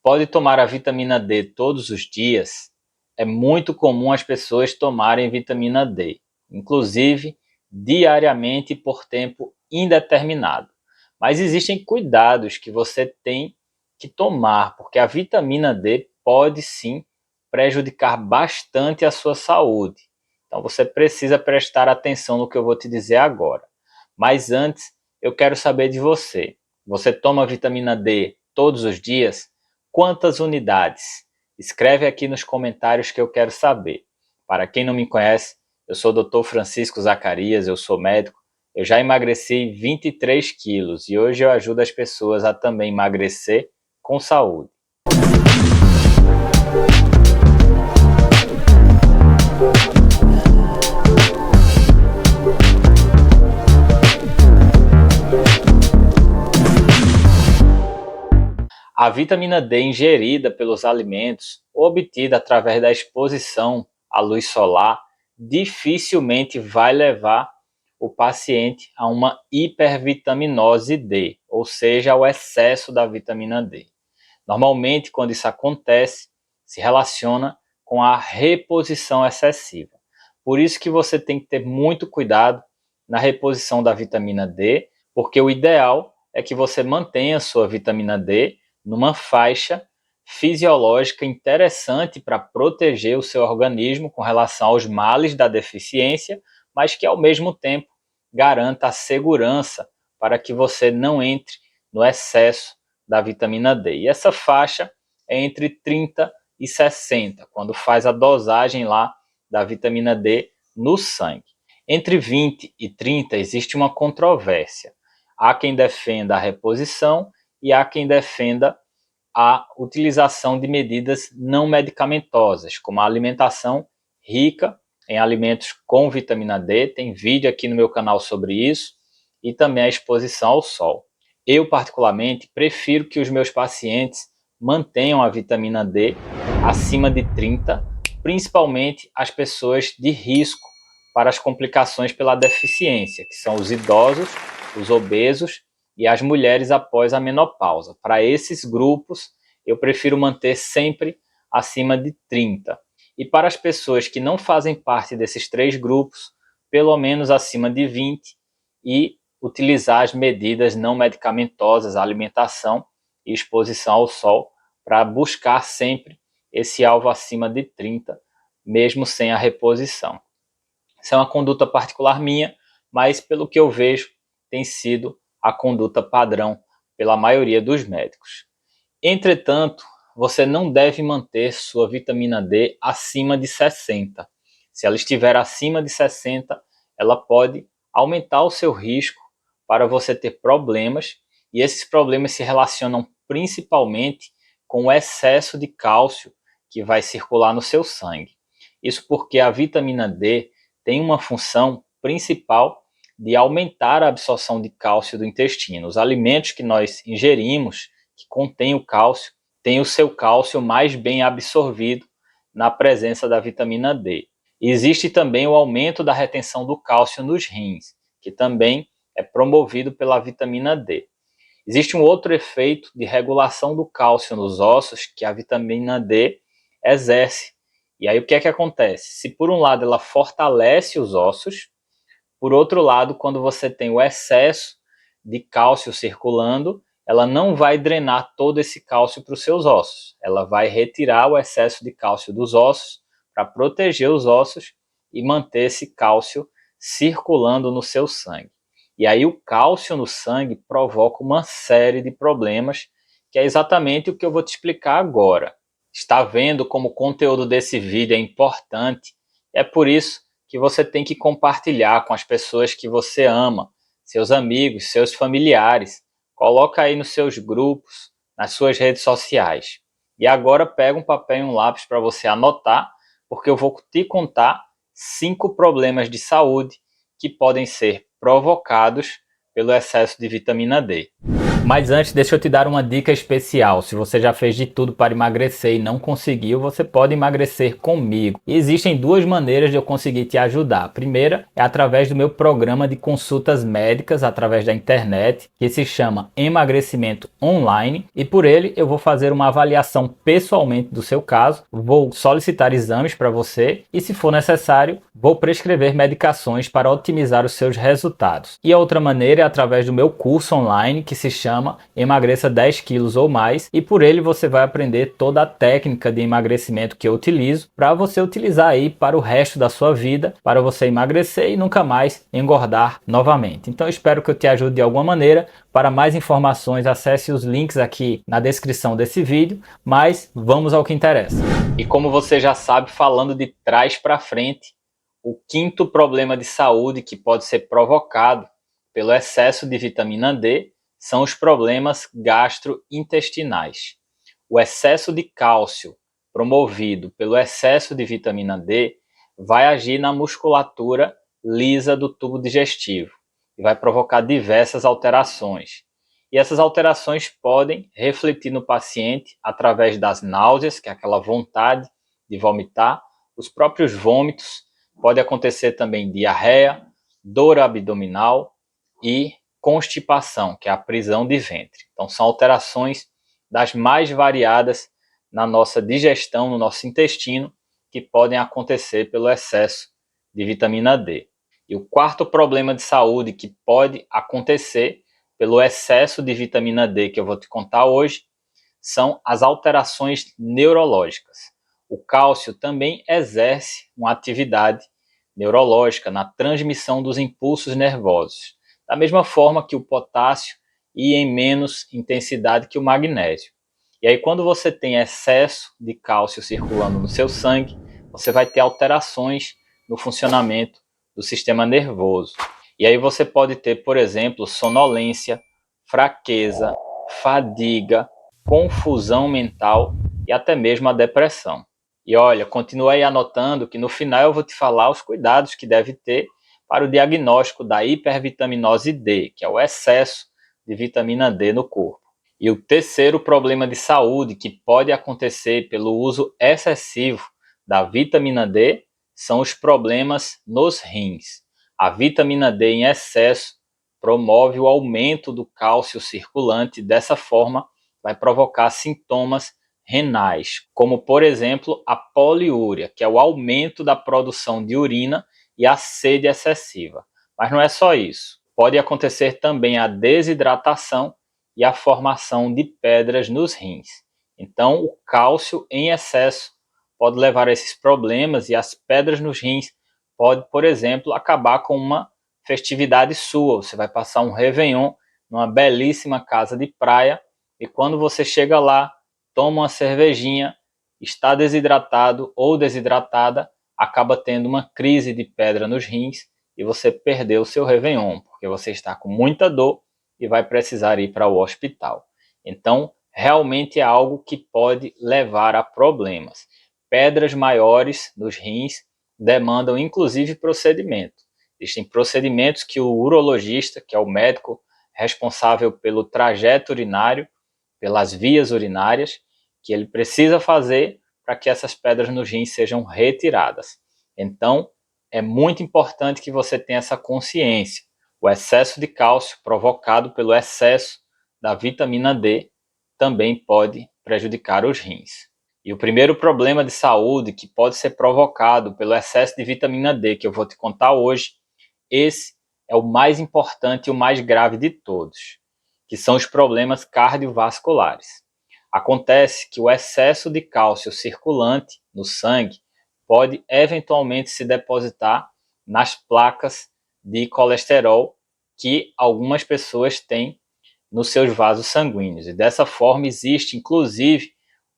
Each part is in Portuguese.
Pode tomar a vitamina D todos os dias? É muito comum as pessoas tomarem vitamina D, inclusive diariamente por tempo indeterminado. Mas existem cuidados que você tem que tomar, porque a vitamina D pode sim prejudicar bastante a sua saúde. Então você precisa prestar atenção no que eu vou te dizer agora. Mas antes, eu quero saber de você. Você toma vitamina D todos os dias? Quantas unidades? Escreve aqui nos comentários que eu quero saber. Para quem não me conhece, eu sou o Dr. Francisco Zacarias, eu sou médico. Eu já emagreci 23 quilos e hoje eu ajudo as pessoas a também emagrecer com saúde. A vitamina D ingerida pelos alimentos, obtida através da exposição à luz solar, dificilmente vai levar o paciente a uma hipervitaminose D, ou seja, ao excesso da vitamina D. Normalmente, quando isso acontece, se relaciona com a reposição excessiva. Por isso que você tem que ter muito cuidado na reposição da vitamina D, porque o ideal é que você mantenha a sua vitamina D numa faixa fisiológica interessante para proteger o seu organismo com relação aos males da deficiência, mas que ao mesmo tempo garanta a segurança para que você não entre no excesso da vitamina D. E essa faixa é entre 30 e 60, quando faz a dosagem lá da vitamina D no sangue. Entre 20 e 30 existe uma controvérsia. Há quem defenda a reposição e há quem defenda a utilização de medidas não medicamentosas, como a alimentação rica em alimentos com vitamina D. Tem vídeo aqui no meu canal sobre isso, e também a exposição ao sol. Eu, particularmente, prefiro que os meus pacientes mantenham a vitamina D acima de 30, principalmente as pessoas de risco para as complicações pela deficiência, que são os idosos, os obesos e as mulheres após a menopausa. Para esses grupos, eu prefiro manter sempre acima de 30. E para as pessoas que não fazem parte desses três grupos, pelo menos acima de 20, e utilizar as medidas não medicamentosas, a alimentação e exposição ao sol, para buscar sempre esse alvo acima de 30, mesmo sem a reposição. Isso é uma conduta particular minha, mas pelo que eu vejo, tem sido a conduta padrão pela maioria dos médicos. Entretanto, você não deve manter sua vitamina D acima de 60. Se ela estiver acima de 60, ela pode aumentar o seu risco para você ter problemas, e esses problemas se relacionam principalmente com o excesso de cálcio que vai circular no seu sangue. Isso porque a vitamina D tem uma função principal de aumentar a absorção de cálcio do intestino. Os alimentos que nós ingerimos, que contêm o cálcio, têm o seu cálcio mais bem absorvido na presença da vitamina D. Existe também o aumento da retenção do cálcio nos rins, que também é promovido pela vitamina D. Existe um outro efeito de regulação do cálcio nos ossos que a vitamina D exerce. E aí o que é que acontece? Se por um lado ela fortalece os ossos, por outro lado, quando você tem o excesso de cálcio circulando, ela não vai drenar todo esse cálcio para os seus ossos. Ela vai retirar o excesso de cálcio dos ossos para proteger os ossos e manter esse cálcio circulando no seu sangue. E aí o cálcio no sangue provoca uma série de problemas, que é exatamente o que eu vou te explicar agora. Está vendo como o conteúdo desse vídeo é importante? É por isso que você tem que compartilhar com as pessoas que você ama, seus amigos, seus familiares. Coloca aí nos seus grupos, nas suas redes sociais. E agora pega um papel e um lápis para você anotar, porque eu vou te contar 5 problemas de saúde que podem ser provocados pelo excesso de vitamina D. Mas antes, deixa eu te dar uma dica especial. Se você já fez de tudo para emagrecer e não conseguiu, você pode emagrecer comigo. E existem duas maneiras de eu conseguir te ajudar. A primeira é através do meu programa de consultas médicas através da internet, que se chama Emagrecimento Online. E por ele eu vou fazer uma avaliação pessoalmente do seu caso, vou solicitar exames para você e, se for necessário, vou prescrever medicações para otimizar os seus resultados. E a outra maneira é através do meu curso online, que se chama Emagreça 10 quilos ou mais, e por ele você vai aprender toda a técnica de emagrecimento que eu utilizo para você utilizar aí para o resto da sua vida, para você emagrecer e nunca mais engordar novamente. Então eu espero que eu te ajude de alguma maneira. Para mais informações, acesse os links aqui na descrição desse vídeo, mas vamos ao que interessa. E como você já sabe, falando de trás para frente, o quinto problema de saúde que pode ser provocado pelo excesso de vitamina D são os problemas gastrointestinais. O excesso de cálcio promovido pelo excesso de vitamina D vai agir na musculatura lisa do tubo digestivo e vai provocar diversas alterações. E essas alterações podem refletir no paciente através das náuseas, que é aquela vontade de vomitar, os próprios vômitos, pode acontecer também diarreia, dor abdominal e constipação, que é a prisão de ventre. Então são alterações das mais variadas na nossa digestão, no nosso intestino, que podem acontecer pelo excesso de vitamina D. E o quarto problema de saúde que pode acontecer pelo excesso de vitamina D, que eu vou te contar hoje, são as alterações neurológicas. O cálcio também exerce uma atividade neurológica na transmissão dos impulsos nervosos, da mesma forma que o potássio e em menos intensidade que o magnésio. E aí, quando você tem excesso de cálcio circulando no seu sangue, você vai ter alterações no funcionamento do sistema nervoso. E aí você pode ter, por exemplo, sonolência, fraqueza, fadiga, confusão mental e até mesmo a depressão. E olha, continua aí anotando que no final eu vou te falar os cuidados que deve ter para o diagnóstico da hipervitaminose D, que é o excesso de vitamina D no corpo. E o terceiro problema de saúde que pode acontecer pelo uso excessivo da vitamina D são os problemas nos rins. A vitamina D em excesso promove o aumento do cálcio circulante, dessa forma vai provocar sintomas renais, como por exemplo a poliúria, que é o aumento da produção de urina e a sede excessiva. Mas não é só isso. Pode acontecer também a desidratação e a formação de pedras nos rins. Então, o cálcio em excesso pode levar a esses problemas e as pedras nos rins pode, por exemplo, acabar com uma festividade sua. Você vai passar um Réveillon numa belíssima casa de praia e quando você chega lá, toma uma cervejinha, está desidratado ou desidratada, acaba tendo uma crise de pedra nos rins e você perdeu o seu Réveillon, porque você está com muita dor e vai precisar ir para o hospital. Então, realmente é algo que pode levar a problemas. Pedras maiores nos rins demandam inclusive procedimento. Existem procedimentos que o urologista, que é o médico responsável pelo trajeto urinário, pelas vias urinárias, que ele precisa fazer para que essas pedras nos rins sejam retiradas. Então, é muito importante que você tenha essa consciência. O excesso de cálcio provocado pelo excesso da vitamina D também pode prejudicar os rins. E o primeiro problema de saúde que pode ser provocado pelo excesso de vitamina D, que eu vou te contar hoje, esse é o mais importante e o mais grave de todos, que são os problemas cardiovasculares. Acontece que o excesso de cálcio circulante no sangue pode eventualmente se depositar nas placas de colesterol que algumas pessoas têm nos seus vasos sanguíneos. E dessa forma existe, inclusive,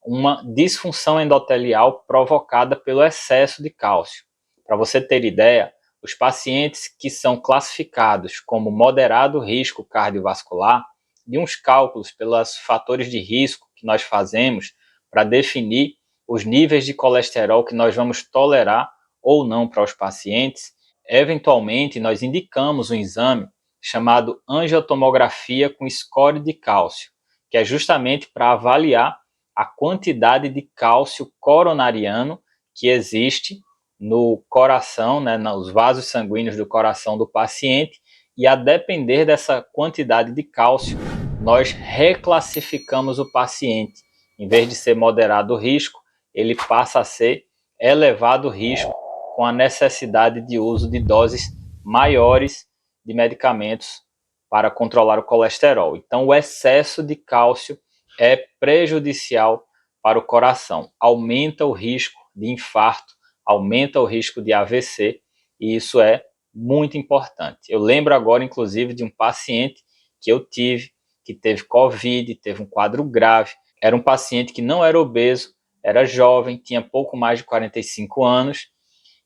uma disfunção endotelial provocada pelo excesso de cálcio. Para você ter ideia, os pacientes que são classificados como moderado risco cardiovascular, de uns cálculos pelos fatores de risco que nós fazemos para definir os níveis de colesterol que nós vamos tolerar ou não para os pacientes, eventualmente nós indicamos um exame chamado angiotomografia com score de cálcio, que é justamente para avaliar a quantidade de cálcio coronariano que existe no coração, né, nos vasos sanguíneos do coração do paciente, e a depender dessa quantidade de cálcio, nós reclassificamos o paciente. Em vez de ser moderado risco, ele passa a ser elevado risco, com a necessidade de uso de doses maiores de medicamentos para controlar o colesterol. Então, o excesso de cálcio é prejudicial para o coração, aumenta o risco de infarto, aumenta o risco de AVC, e isso é muito importante. Eu lembro agora, inclusive, de um paciente que eu tive, que teve Covid, teve um quadro grave. Era um paciente que não era obeso, era jovem, tinha pouco mais de 45 anos,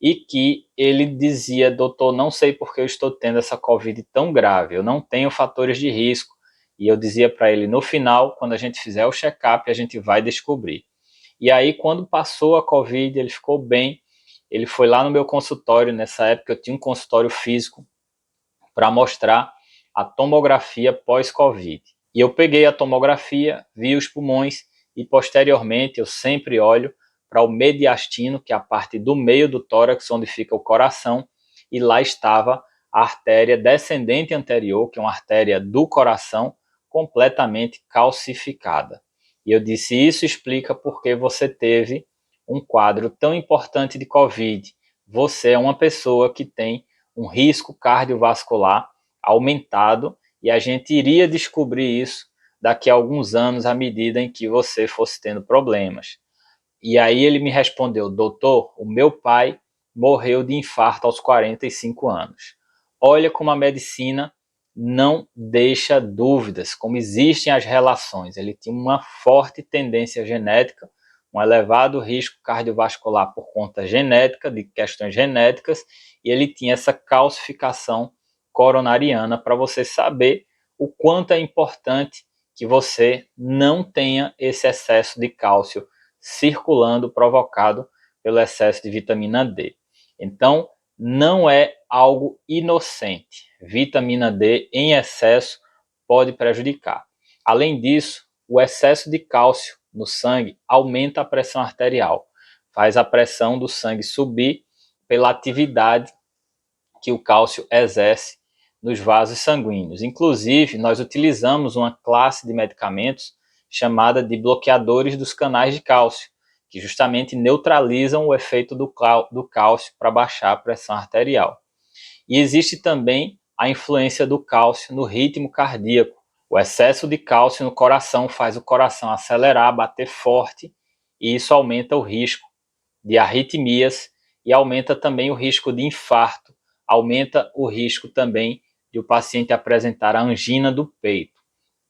e que ele dizia: doutor, não sei por que eu estou tendo essa Covid tão grave, eu não tenho fatores de risco. E eu dizia para ele: no final, quando a gente fizer o check-up, a gente vai descobrir. E aí, quando passou a Covid, ele ficou bem, ele foi lá no meu consultório. Nessa época eu tinha um consultório físico, para mostrar a tomografia pós-Covid. E eu peguei a tomografia, vi os pulmões, e posteriormente eu sempre olho para o mediastino, que é a parte do meio do tórax, onde fica o coração, e lá estava a artéria descendente anterior, que é uma artéria do coração, completamente calcificada. E eu disse: isso explica por que você teve um quadro tão importante de Covid. Você é uma pessoa que tem um risco cardiovascular aumentado, e a gente iria descobrir isso daqui a alguns anos, à medida em que você fosse tendo problemas. E aí ele me respondeu: doutor, o meu pai morreu de infarto aos 45 anos. Olha como a medicina não deixa dúvidas, como existem as relações. Ele tinha uma forte tendência genética, um elevado risco cardiovascular por conta genética, de questões genéticas, e ele tinha essa calcificação coronariana, para você saber o quanto é importante que você não tenha esse excesso de cálcio circulando, provocado pelo excesso de vitamina D. Então, não é algo inocente. Vitamina D em excesso pode prejudicar. Além disso, o excesso de cálcio no sangue aumenta a pressão arterial, faz a pressão do sangue subir pela atividade que o cálcio exerce nos vasos sanguíneos. Inclusive, nós utilizamos uma classe de medicamentos chamada de bloqueadores dos canais de cálcio, que justamente neutralizam o efeito do cálcio para baixar a pressão arterial. E existe também a influência do cálcio no ritmo cardíaco. O excesso de cálcio no coração faz o coração acelerar, bater forte, e isso aumenta o risco de arritmias e aumenta também o risco de infarto, aumenta o risco também de o paciente apresentar a angina do peito.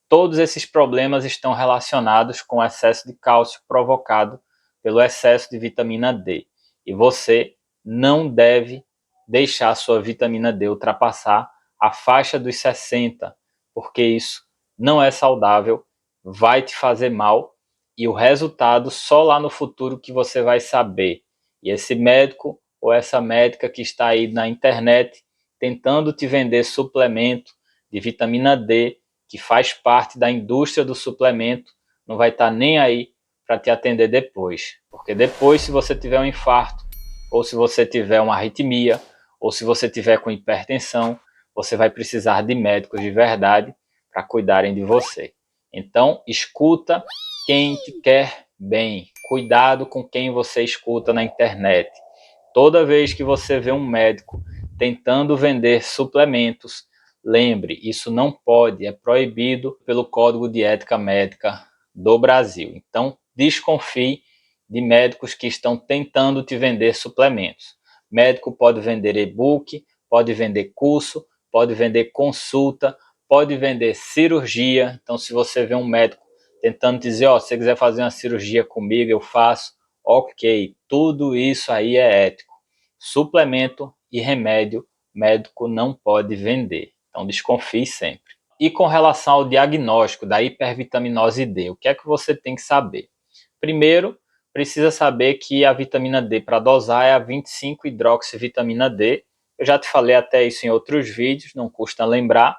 Todos esses problemas estão relacionados com o excesso de cálcio provocado pelo excesso de vitamina D. E você não deve deixar a sua vitamina D ultrapassar a faixa dos 60, porque isso não é saudável, vai te fazer mal, e o resultado só lá no futuro que você vai saber. E esse médico ou essa médica que está aí na internet tentando te vender suplemento de vitamina D, que faz parte da indústria do suplemento, não vai estar nem aí para te atender depois. Porque depois, se você tiver um infarto, ou se você tiver uma arritmia, ou se você tiver com hipertensão, você vai precisar de médicos de verdade para cuidarem de você. Então, escuta quem te quer bem. Cuidado com quem você escuta na internet. Toda vez que você vê um médico tentando vender suplementos, lembre, isso não pode, é proibido pelo Código de Ética Médica do Brasil. Então, desconfie de médicos que estão tentando te vender suplementos. Médico pode vender e-book, pode vender curso, pode vender consulta, pode vender cirurgia. Então, se você vê um médico tentando dizer: ó, se você quiser fazer uma cirurgia comigo, eu faço, ok, tudo isso aí é ético. Suplemento e remédio, médico não pode vender. Então, desconfie sempre. E com relação ao diagnóstico da hipervitaminose D, o que é que você tem que saber? Primeiro, precisa saber que a vitamina D para dosar é a 25-hidroxivitamina D, Eu já te falei até isso em outros vídeos, não custa lembrar.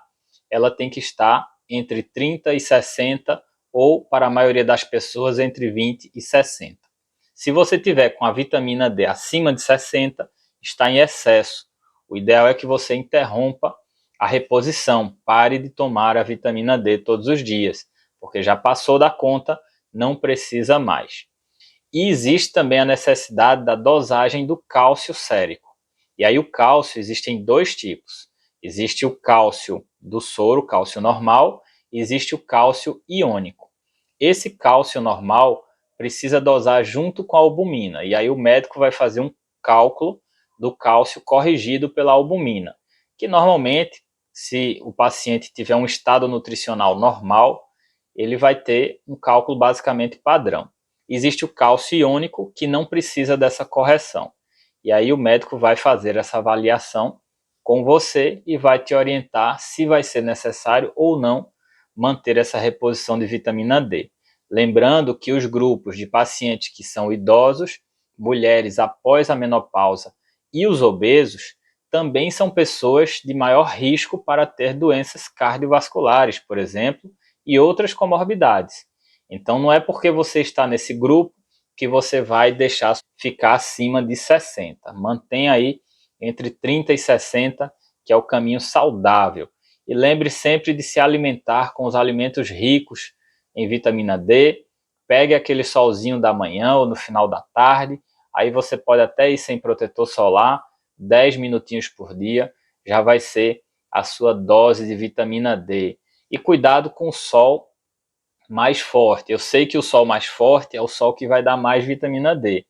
Ela tem que estar entre 30 e 60, ou para a maioria das pessoas entre 20 e 60. Se você tiver com a vitamina D acima de 60, está em excesso. O ideal é que você interrompa a reposição, pare de tomar a vitamina D todos os dias, porque já passou da conta, não precisa mais. E existe também a necessidade da dosagem do cálcio sérico. E aí o cálcio existem dois tipos. Existe o cálcio do soro, cálcio normal, e existe o cálcio iônico. Esse cálcio normal precisa dosar junto com a albumina, e aí o médico vai fazer um cálculo do cálcio corrigido pela albumina, que normalmente, se o paciente tiver um estado nutricional normal, ele vai ter um cálculo basicamente padrão. Existe o cálcio iônico, que não precisa dessa correção. E aí o médico vai fazer essa avaliação com você e vai te orientar se vai ser necessário ou não manter essa reposição de vitamina D. Lembrando que os grupos de pacientes que são idosos, mulheres após a menopausa e os obesos também são pessoas de maior risco para ter doenças cardiovasculares, por exemplo, e outras comorbidades. Então não é porque você está nesse grupo que você vai deixar ficar acima de 60. Mantenha aí entre 30 e 60, que é o caminho saudável. E lembre sempre de se alimentar com os alimentos ricos em vitamina D. Pegue aquele solzinho da manhã ou no final da tarde. Aí você pode até ir sem protetor solar, 10 minutinhos por dia, já vai ser a sua dose de vitamina D. E cuidado com o sol mais forte. Eu sei que o sol mais forte é o sol que vai dar mais vitamina D,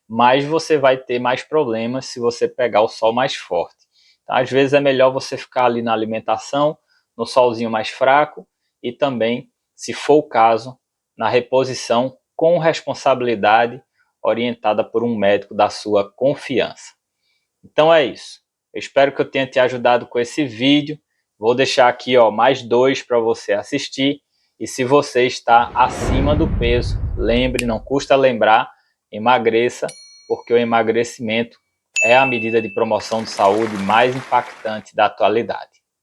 mas você vai ter mais problemas se você pegar o sol mais forte. Então, às vezes é melhor você ficar ali na alimentação, no solzinho mais fraco, e também, se for o caso, na reposição com responsabilidade, orientada por um médico da sua confiança. Então é isso. Eu espero que eu tenha te ajudado com esse vídeo. Vou deixar aqui mais 2 para você assistir. E se você está acima do peso, lembre, não custa lembrar, emagreça, porque o emagrecimento é a medida de promoção de saúde mais impactante da atualidade.